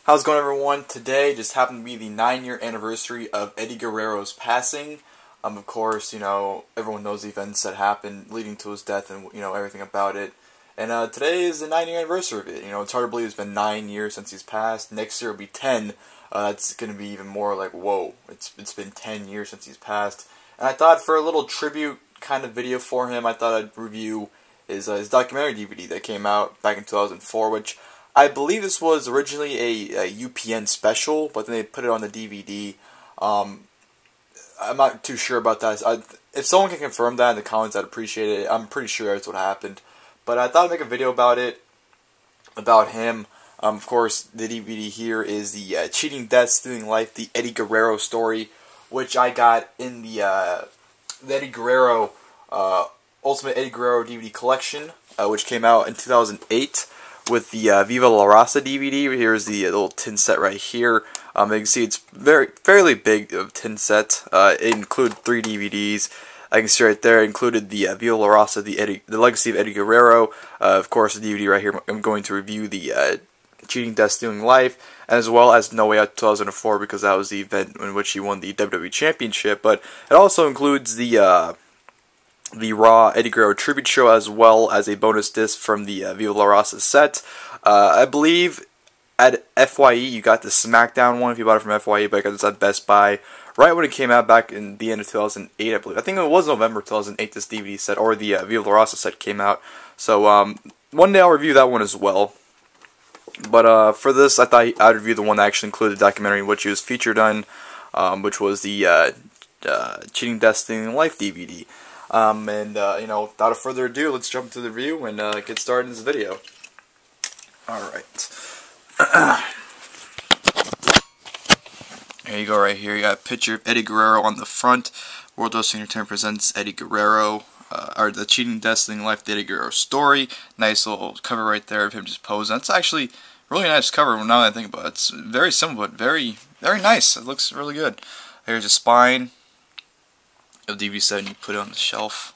How's it going, everyone? Today just happened to be the 9-year anniversary of Eddie Guerrero's passing. Of course, everyone knows the events that happened leading to his death and, everything about it. And today is the 9-year anniversary of it. It's hard to believe it's been 9 years since he's passed. Next year will be 10. That's going to be even more like, whoa, it's been 10 years since he's passed. And I thought for a little tribute kind of video for him, I thought I'd review his documentary DVD that came out back in 2004, which I believe this was originally a UPN special, but then they put it on the DVD. I'm not too sure about that. If someone can confirm that in the comments, I'd appreciate it. I'm pretty sure that's what happened. But I thought I'd make a video about it, about him. Of course, the DVD here is the Cheating Death, Stealing Life, the Eddie Guerrero story, which I got in the Eddie Guerrero, Ultimate Eddie Guerrero DVD collection, which came out in 2008. With the Viva La Raza DVD, here's the little tin set right here. You can see it's fairly big tin set. It included 3 DVDs. I can see right there it included the Viva La Raza, the Legacy of Eddie Guerrero. Of course, the DVD right here. I'm going to review the Cheating Death, Stealing Life, as well as No Way Out 2004 because that was the event in which he won the WWE Championship. But it also includes the Raw Eddie Guerrero tribute show, as well as a bonus disc from the Viva La Raza set. I believe at FYE you got the SmackDown one if you bought it from FYE, but I got this at Best Buy right when it came out back in the end of 2008, I believe. I think it was November 2008 this DVD set, or the Viva La Raza set came out. So one day I'll review that one as well. But for this, I thought I'd review the one that actually included the documentary which he was featured on, which was the Cheating Death, Stealing Life DVD. Without further ado, let's jump into the review and get started in this video. Alright. There you go right here. You got a picture of Eddie Guerrero on the front. World Wrestling Entertainment presents Eddie Guerrero, or the Cheating Death, Stealing Life, the Eddie Guerrero story. Nice little cover right there of him just posing. That's actually a really nice cover now that I think about it. It's very simple, but very, very nice. It looks really good. Here's a spine of DVD set, you put it on the shelf.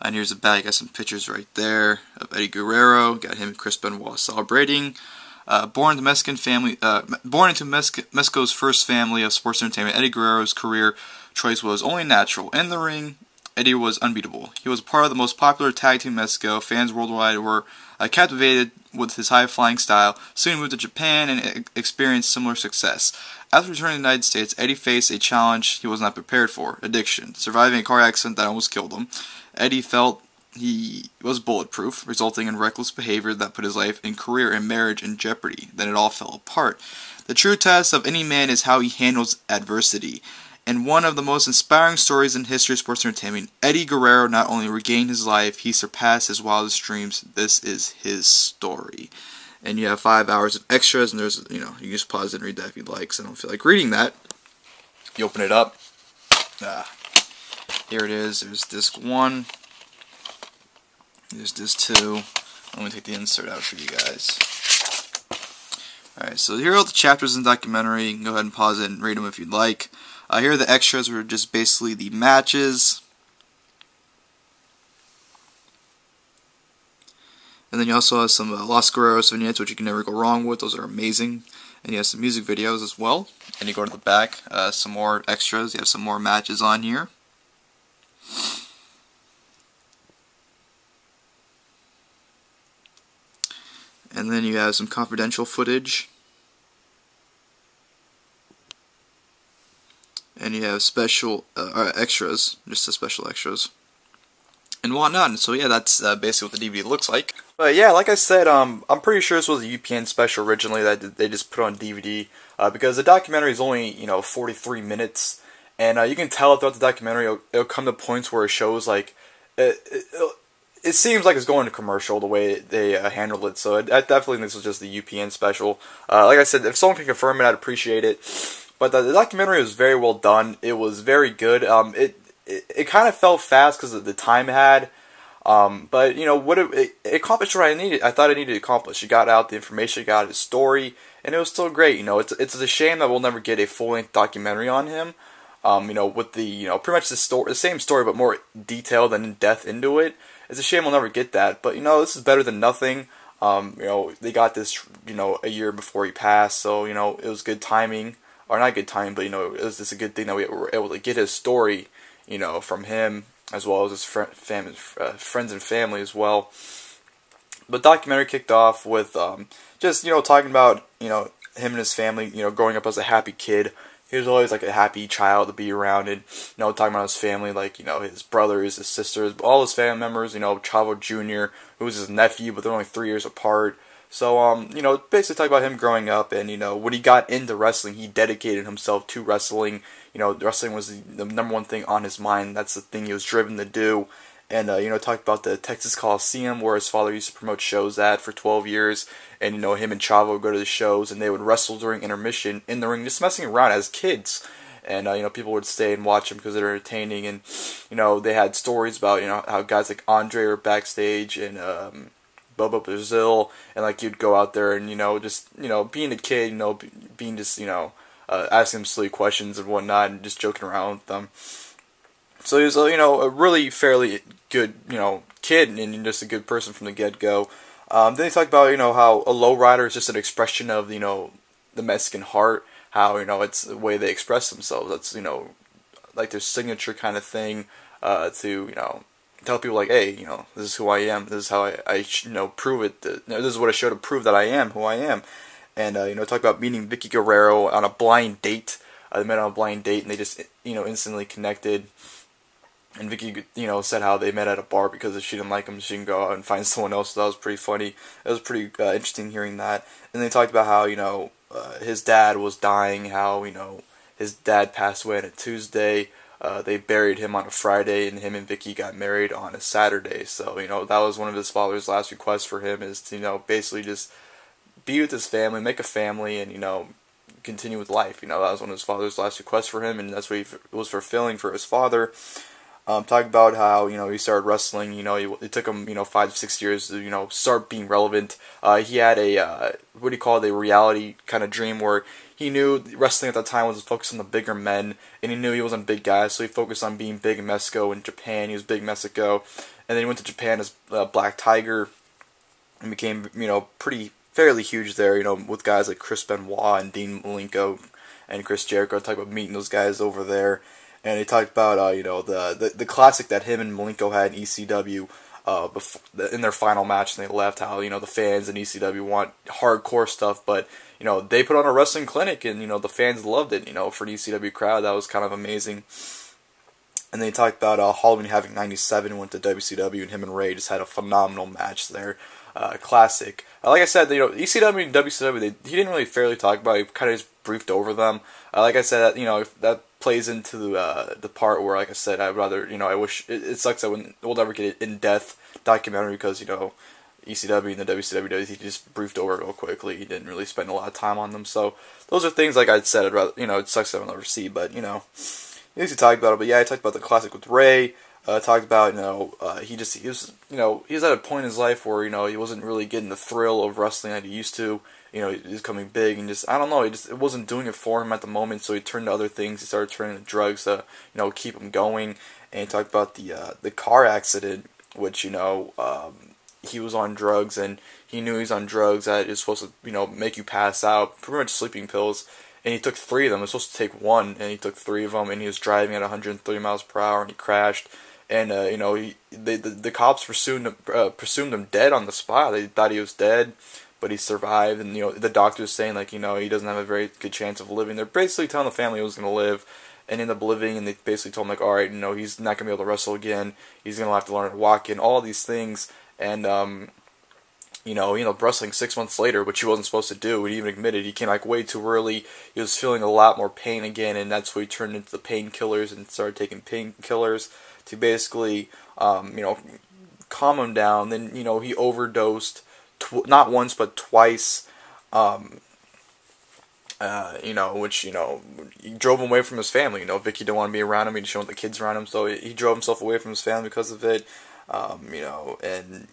And here's the back. Got some pictures right there of Eddie Guerrero. Got him and Chris Benoit celebrating. Born into Mexico's first family of sports entertainment, Eddie Guerrero's career choice was only natural. In the ring, Eddie was unbeatable. He was part of the most popular tag team in Mexico. Fans worldwide were captivated with his high-flying style. Soon he moved to Japan and experienced similar success. After returning to the United States, Eddie faced a challenge he was not prepared for: addiction. Surviving a car accident that almost killed him, Eddie felt he was bulletproof, resulting in reckless behavior that put his life and career and marriage in jeopardy. Then it all fell apart. The true test of any man is how he handles adversity. In one of the most inspiring stories in history of sports entertainment, Eddie Guerrero not only regained his life, he surpassed his wildest dreams. This is his story. And you have 5 hours of extras, and there's, you can just pause it and read that if you'd like, so I don't feel like reading that. You open it up. Here it is. There's disc 1. There's disc 2. Let me take the insert out for you guys. Alright, so here are all the chapters in the documentary. You can go ahead and pause it and read them if you'd like. Here are the extras, which are just basically the matches. And then you also have some Los Guerreros vignettes, which you can never go wrong with. Those are amazing. And you have some music videos as well. And you go to the back, some more extras. You have some more matches on here. And then you have some confidential footage. And you have special extras, just the special extras, and whatnot. And so yeah, that's basically what the DVD looks like. But yeah, like I said, I'm pretty sure this was a UPN special originally that they just put on DVD because the documentary is only 43 minutes, and you can tell throughout the documentary it'll come to points where it shows like it seems like it's going to commercial the way they handled it. So I definitely think this was just the UPN special. Like I said, if someone can confirm it, I'd appreciate it. But the documentary was very well done. It was very good. It kind of felt fast because of the time it had. But what it accomplished what I needed. I thought it needed to accomplish. It got out the information, it got his story, and it was still great. It's a shame that we'll never get a full-length documentary on him. With the pretty much the same story but more detailed and in depth into it. It's a shame we'll never get that. But this is better than nothing. They got this, a year before he passed, so, it was good timing, or not good timing, but, it was just a good thing that we were able to get his story, from him, as well as his friends and family as well. But the documentary kicked off with, just, talking about, him and his family, growing up as a happy kid. He was always like a happy child to be around, and talking about his family, like his brothers, his sisters, all his family members. Chavo Jr., who was his nephew, but they're only 3 years apart. So basically talking about him growing up, and when he got into wrestling, he dedicated himself to wrestling. Wrestling was the number one thing on his mind. That's the thing he was driven to do. And, talked about the Texas Coliseum, where his father used to promote shows at for 12 years. And, him and Chavo would go to the shows, and they would wrestle during intermission in the ring, just messing around as kids. And, people would stay and watch them because they're entertaining. And, they had stories about, how guys like Andre were backstage, and Bobo Brazil. And, you'd go out there and, just, being a kid, being just, asking them silly questions and whatnot, and just joking around with them. So he was, a really fairly good, kid, and just a good person from the get-go. Then he talked about, how a lowrider is just an expression of, the Mexican heart, how, it's the way they express themselves. That's, like their signature kind of thing, to, tell people, like, hey, this is who I am, this is how I prove it, this is what I show to prove that I am who I am. And, talk about meeting Vicky Guerrero on a blind date. They met on a blind date, and they just, instantly connected. And Vicky, said how they met at a bar because if she didn't like him, she can go out and find someone else. So that was pretty funny. It was pretty interesting hearing that. And they talked about how, his dad was dying, how, his dad passed away on a Tuesday. They buried him on a Friday, and him and Vicky got married on a Saturday. So, that was one of his father's last requests for him, is to, basically just be with his family, make a family, and, continue with life. That was one of his father's last requests for him, and that's what he was fulfilling for his father. Talking about how, he started wrestling, it took him, 5 to 6 years to, start being relevant. He had a, a reality kind of dream where he knew wrestling at that time was focused on the bigger men, and he knew he wasn't a big guy, so he focused on being big in Mexico and Japan. He was big in Mexico, and then he went to Japan as Black Tiger, and became, fairly huge there, with guys like Chris Benoit and Dean Malenko and Chris Jericho. Talking about meeting those guys over there. And he talked about, the classic that him and Malenko had in ECW in their final match, and they left, how, the fans in ECW want hardcore stuff, but, they put on a wrestling clinic, and, the fans loved it, for the ECW crowd. That was kind of amazing. And then he talked about Halloween Havoc 97, went to WCW, and him and Rey just had a phenomenal match there. Classic. Like I said, ECW and WCW, he didn't really fairly talk about it. He kind of just briefed over them. Like I said, that plays into the part where, like I said, I'd rather, I wish, it sucks that we'll never get an in-depth documentary because, ECW and the WCW, he just briefed over it real quickly. He didn't really spend a lot of time on them. So those are things, like I said, I'd rather, it sucks that I'll never see, but, he used to talk about it. But yeah, I talked about the classic with Rey. Talked about, he was at a point in his life where, he wasn't really getting the thrill of wrestling that he used to. He's becoming big, and just, I don't know, it wasn't doing it for him at the moment, so he turned to other things. He started turning to drugs to, keep him going. And he talked about the car accident, which, he was on drugs, and he knew he was on drugs that is supposed to, make you pass out, pretty much sleeping pills. And he took 3 of them. He was supposed to take 1, and he took 3 of them, and he was driving at 130 miles per hour, and he crashed. And, the cops presumed him dead on the spot. They thought he was dead, but he survived. And, the doctor was saying, like, he doesn't have a very good chance of living. They're basically telling the family he was going to live and end up living. And they basically told him, like, all right, he's not going to be able to wrestle again. He's going to have to learn to walk in, all these things. And, wrestling 6 months later, which he wasn't supposed to do. He even admitted he came, like, way too early. He was feeling a lot more pain again, and that's where he turned into the painkillers and started taking painkillers to basically, calm him down. Then, he overdosed, not once, but twice, which, he drove him away from his family. Vicky didn't want to be around him. He didn't want the kids around him, so he drove himself away from his family because of it, and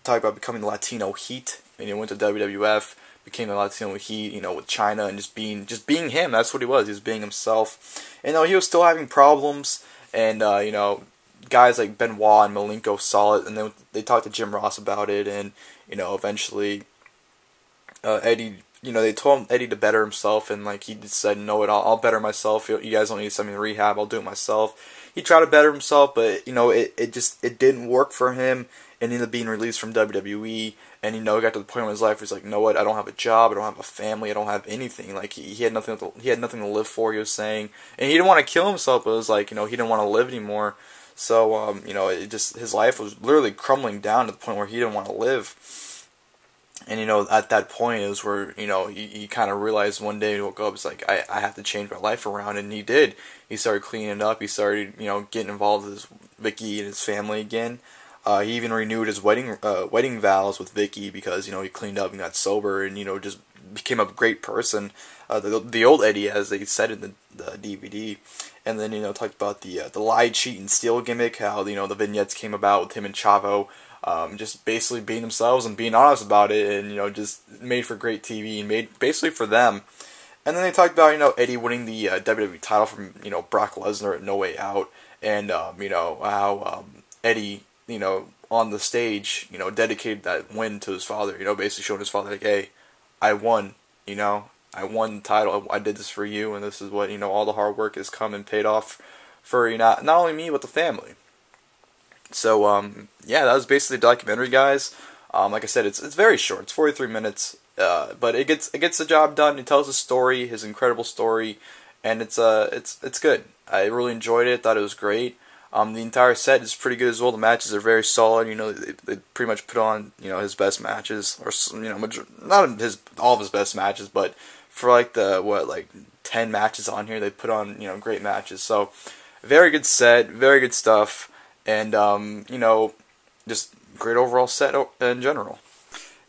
talked about becoming the Latino Heat, and he went to WWF, became the Latino Heat, with China, and just being him. That's what he was. He was being himself. And he was still having problems, and guys like Benoit and Malenko saw it, and then they talked to Jim Ross about it, and eventually Eddie, they told Eddie to better himself, and like he just said, "No, I'll better myself. You guys don't need to send me to rehab. I'll do it myself." He tried to better himself, but it didn't work for him, and ended up being released from WWE. And he got to the point in his life where he's like, "You know what? I don't have a job. I don't have a family. I don't have anything." Like he had nothing. He had nothing to live for. He was saying, and he didn't want to kill himself, but it was like he didn't want to live anymore. So his life was literally crumbling down to the point where he didn't want to live. And at that point is where he kind of realized one day he woke up, it's like I have to change my life around, and he did. He started cleaning it up. He started getting involved with Vicky and his family again. He even renewed his wedding vows with Vicky because he cleaned up and got sober, and just became a great person. The old Eddie, as they said in the DVD. And then talked about the lie, cheat, and steal gimmick. How the vignettes came about with him and Chavo. Just basically being themselves and being honest about it, and just made for great TV and made basically for them. And then they talked about Eddie winning the WWE title from Brock Lesnar at No Way Out, and how Eddie on the stage dedicated that win to his father. Basically showing his father like, hey, I won. I won the title. I did this for you, and this is what all the hard work has come and paid off for not only me but the family. So yeah, that was basically the documentary, guys. Like I said, it's very short. It's 43 minutes, but it gets the job done. It tells his story, his incredible story, and it's good. I really enjoyed it. Thought it was great. The entire set is pretty good as well. The matches are very solid. They pretty much put on his best matches, or not all of his best matches, but for like the 10 matches on here, they put on great matches. So very good set, very good stuff. And, just great overall set in general.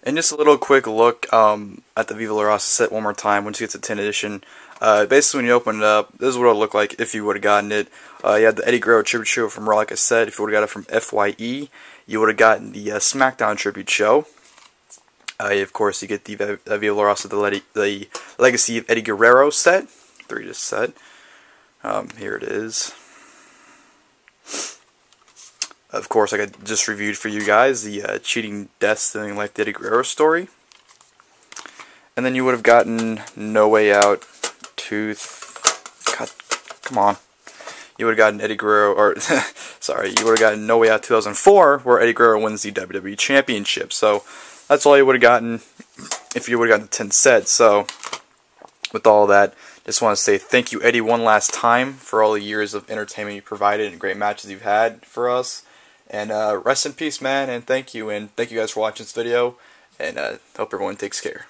And just a little quick look at the Viva La Raza set one more time once you get to 10 edition. Basically, when you open it up, this is what it would look like if you would have gotten it. You had the Eddie Guerrero Tribute Show from Raw, like I said. If you would have got it from FYE, you would have gotten the SmackDown Tribute Show. Of course, you get the Viva La Raza, the Legacy of Eddie Guerrero set. 3-disc set. Here it is. Of course, like I just reviewed for you guys, the Cheating, Death, Stealing Life, the Eddie Guerrero story. And then you would have gotten No Way Out God, come on. You would have gotten Eddie Guerrero, or, sorry, you would have gotten No Way Out 2004, where Eddie Guerrero wins the WWE Championship. So, that's all you would have gotten if you would have gotten the 10 sets. So, with all that, just want to say thank you, Eddie, one last time for all the years of entertainment you provided and great matches you've had for us. And rest in peace, man, and thank you. And thank you guys for watching this video, and hope everyone takes care.